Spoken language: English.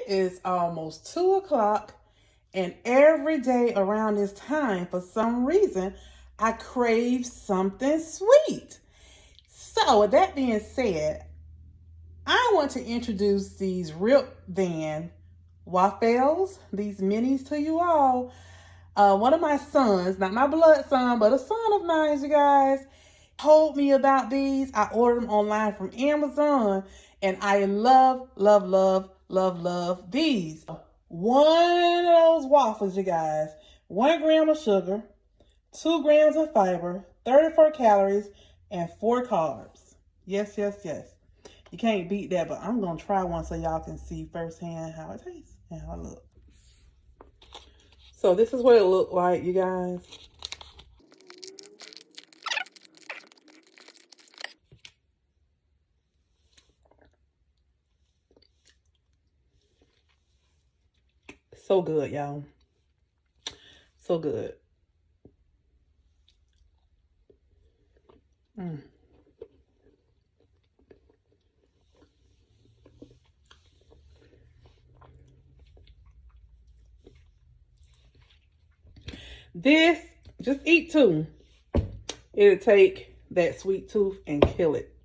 is almost 2 o'clock, and every day around this time, for some reason, I crave something sweet. So with that being said, I want to introduce these Rip Van Wafels, these minis, to you all. One of my sons, not my blood son, but a son of mine, you guys, told me about these. I ordered them online from Amazon, and I love, love, love, love, love these. One of those waffles, you guys, 1 gram of sugar, 2 grams of fiber, 34 calories, and 4 carbs. Yes, yes, yes. You can't beat that, but I'm going to try one so y'all can see firsthand how it tastes and how it looks. So this is what it looked like, you guys. So good, y'all. So good. This, just eat 2. It'll take that sweet tooth and kill it.